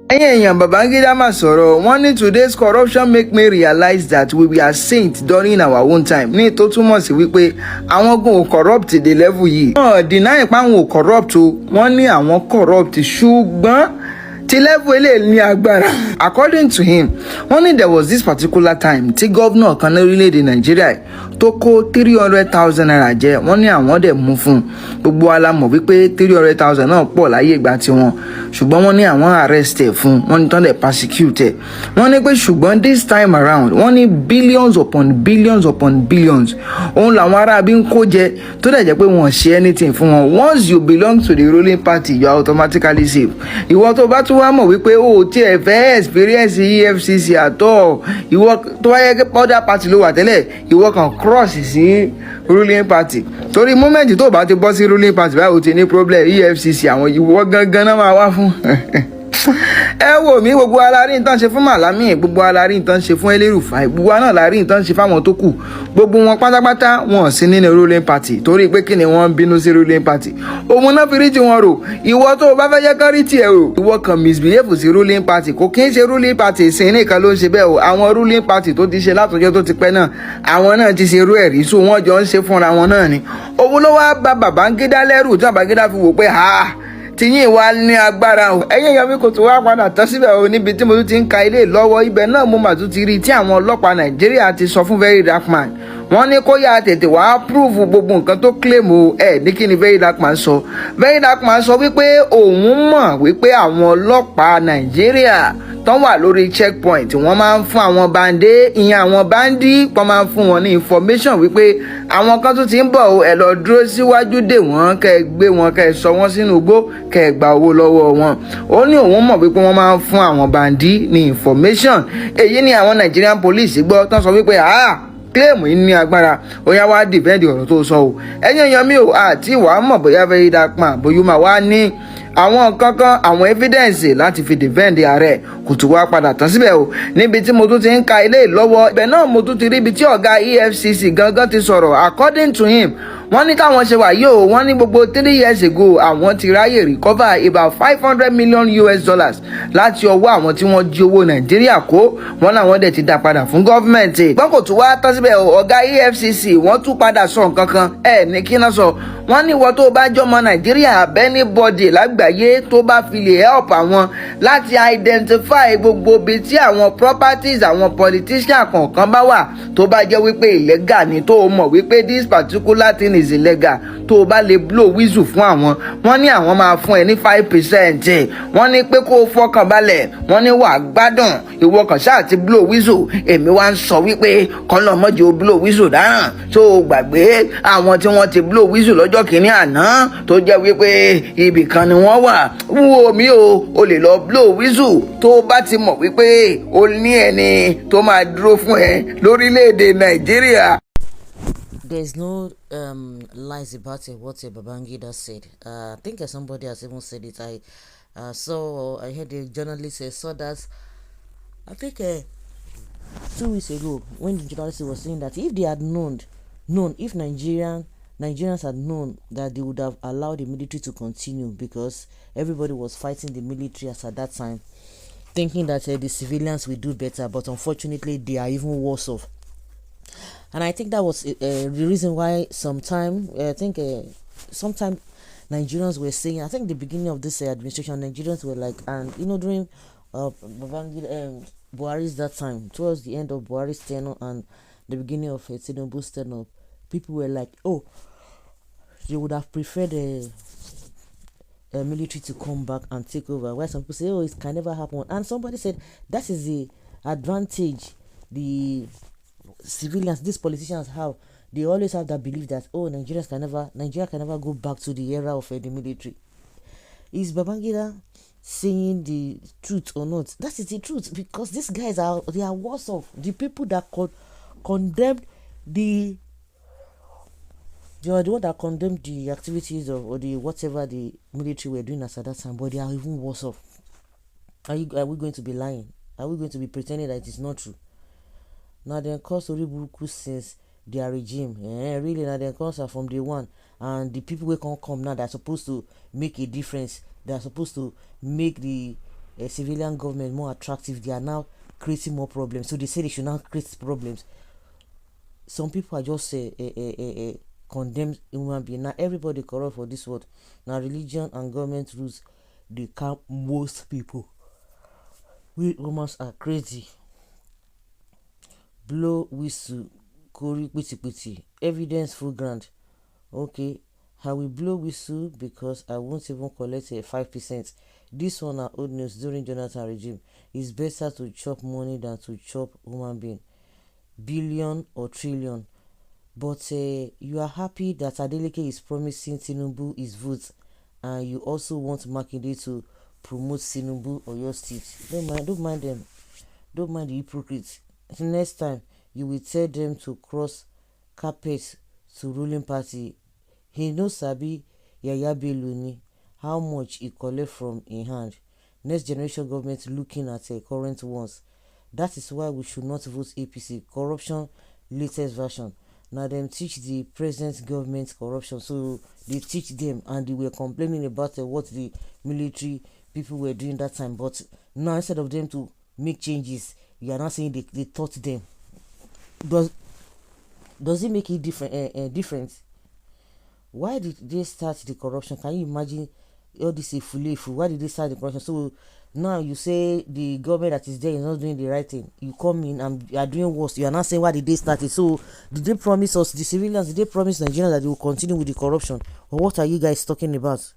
èèyàn Babangida máa sọ̀rọ̀ wọ́n ní today's corruption make me realize that we were saints during our own time ní tó túmọ̀ sí wípé àwọn gun ò corrupt the level yìí. wọ́n deny pé àwọn ò corrupt o wọ́n ní àwọn corrupt ṣùgbọ́n tí level eléyìí ní agbára. According to him wọ́n ní there was this particular time tí gómìnà kan ní orílẹ̀-èdè Nàìjíríà tó kó 300,000 naira jẹ wọ́n ní àwọn dẹ̀ mú fún un. Gbogbo wa la mọ̀ wípé 300,000 náà pọ̀ láyé ìgbà tiwọn ṣùgbọ́n wọ́n ní àwọn arrest ẹ̀ fún wọ́n ní tán dẹ̀ persecute ẹ̀. Wọ́n ní pé ṣùgbọ́n this time around wọ́n ní billions upon billions upon billions òun làwọn aráabí ń kó jẹ tó dẹ̀ jẹ́ pé wọ́n ṣe anything fún wọn. Once you belong to the ruling party you are automatically safe. Ìwọ tó bá tún wá mọ̀ wípé o tí ẹ fẹ́ experience EFCC àtọ̀ ìwọ tó wáyé pé other party ló wà tẹ́lẹ̀ ìwọ kan cross sí ruling party torí moment tó bá ti bọ́ sí ruling party báyìí o ti ní problem EFCC àwọn ìwọ gangan náà máa wá fún. ẹ wò mí gbogbo alárí nǹkan ṣe fún Màlámì gbogbo alárí nǹkan ṣe fún Elérùfáì gbogbo náà lárí nǹkan ṣe fáwọn tó kù gbogbo wọn pátápátá wọn sí nínú ruling party torí pé kí ni wọ́n ń bínú sí ruling party òun náà fi rí tiwọn rò ìwọ tó o bá fẹ́ jẹ́ kán rí tiẹ̀ rò ìwọ kan misbehave sí ruling party kò kí ń ṣe ruling party ìsìn nìkan ló ń ṣe bẹ́ẹ̀ o àwọn ruling party tó ti ṣe látọjọ́ tó ti pẹ́ náà àwọn náà ti ṣe irú ẹ̀rí so wọ́n jọ ń ṣe fúnra wọn náà ni òun ló wá bá Babangida lẹ́rù tí Babangida fi wò pé tìyín wa ní agbára o ẹ̀yin èèyàn mi kò tó wá padà tán síbẹ̀ o níbi tí mo tún ti ń ka ilé lọ́wọ́ ibẹ̀ náà mo mà tún ti rí tí àwọn ọlọ́pàá Nàìjíríà ti sọ fún Very Dark Man wọ́n ní kó yá tètè wá prove gbogbo nǹkan tó claim o ní kí ni Very Dark Man sọ Very Dark Man sọ wípé òun mọ̀ wípé àwọn ọlọ́pàá Nàìjíríà tán wà lórí checkpoint wọ́n máa ń fún àwọn bande ìyẹn àwọn bandi wọ́n máa ń fún wọn ní information wípé àwọn kan tó ti ń bọ̀ ẹ lọ dúró síwájú dè wọ́n kẹ́ gbé wọn kẹ́ sọ wọ́n sínú igbó kẹ́ gba owó lọ́wọ́ wọn ó ní òun mọ̀ wípé wọ́n máa ń fún àwọn bandi ní information èyí ni àwọn Nigerian police gbọ́ tán sọ wípé claim yìí ní agbára ó yá wá defend ọ̀rọ̀ tó sọ o ẹ̀yin èèyàn mi ò àti wàá mọ̀ bóyá Very Dark Man bóyá máa wá ní àwọn kankan àwọn evidence láti fi defend ààrẹ kò tún wá padà tán síbẹ̀ o níbi tí mo tún ti ń ka ilé lọ́wọ́ ibẹ̀ náà mo tún ti rí ibi tí ọ̀gá EFCC gangan ti sọ̀rọ̀ according to him wọ́n ní táwọn ṣe wà yóò wọ́n ní gbogbo 3 years ago àwọn ti ráyè recover about $500 million láti ọwọ́ àwọn tí wọ́n jí owó Nàìjíríà kó wọ́n làwọn dẹ̀ ti dá padà fún gọ́ọ̀mẹ̀ntì gbọ́n kò tún wá tán síbẹ̀ ọ̀gá EFCC wọ́n tún padà sọ nǹkan kan ní kí náà sọ wọ́n ní ìwọ tó bá jọmọ Nàìjíríà anybody lágbàáyé tó bá fi lè help àwọn láti identify gbogbo ibi tí àwọn properties àwọn politicians kọ̀ọ̀kan bá wà tó bá jẹ́ wípé illegal ni tó mọ̀ wípé this particular thing is illegal tó bá lè blow whistle fún àwọn wọ́n ní àwọn máa fún ẹ ní 5% wọ́n ní pé kó o fọkàn balẹ̀ wọ́n ní wàá gbádùn ìwọ kan ṣáà ti blow whistle èmi wá ń sọ wípé kọ́nà mọ́jì ó blow whistle dáràn tó gbàgbé àwọn tí wọ́n ti blow whistle lọ́jọ́ kìíní àná tó jẹ́ wípé ibì kan ni wọ́n wà wo mi o lè lọ blow whistle tó bá ti mọ̀ wípé o ní ẹni tó máa dúró fún ẹ lórílẹ̀‐èdè Nàìjíríà. There's no lies about it, what Babangida said. I think somebody has even said it. I heard a journalist saw that, I think 2 weeks ago, when the journalist was saying that if they had known if Nigerians had known that they would have allowed the military to continue because everybody was fighting the military as at that time, thinking that the civilians will do better, but unfortunately they are even worse off. And I think that was the reason why sometime Nigerians were saying, I think the beginning of this administration, Nigerians were like, and during Babangida, Buhari's that time, towards the end of Buhari's tenure and the beginning of Tinubu'S tenure, people were like, they would have preferred a military to come back and take over. Where some people say, it can never happen. And somebody said, that is the advantage the civilians, these politicians have. They always have that belief that Nigeria can never go back to the era of the military. Is Babangida saying the truth or not? That is the truth, because these guys they are worse off. The people that condemned they are the one that condemned the activities or the whatever the military were doing at that time, but they are even worse off. Are we going to be lying? Are we going to be pretending that it is not true? Now the cause of Ribuku since their regime, really now the cause are from day one, and the people who can't come now, they're supposed to make a difference. They're supposed to make the a civilian government more attractive, they are now creating more problems. So they say they should not create problems. Some people are just condemned human being. Now everybody corrupt for this world. Now religion and government rules, they calm most people. We Romans are crazy. Blow whistle, kori piti, evidence full ground. Okay, I will blow whistle because I won't even collect a 5%. This one are old news during Jonathan regime. It's better to chop money than to chop human being. Billion or trillion. But you are happy that Adeleke is promising Tinubu his votes, and you also want Makinde to promote Tinubu or your state. Don't mind them. Don't mind the hypocrites. Next time, you will tell them to cross carpet to ruling party. He no sabi Yaya Bello ni how much he collect from in hand. Next generation government looking at current ones. That is why we should not vote APC. Corruption latest version. Now them teach the present government corruption, so they teach them, and they were complaining about what the military people were doing that time. But now instead of them to make changes, you are not saying they taught them. Does it make it different? Why did they start the corruption? Can you imagine all this full? Why did they start the corruption? So now you say the government that is there is not doing the right thing. You come in and you are doing worse. You are not saying why did they start it. So did they promise us, the civilians, did they promise Nigerians that they will continue with the corruption? Or what are you guys talking about?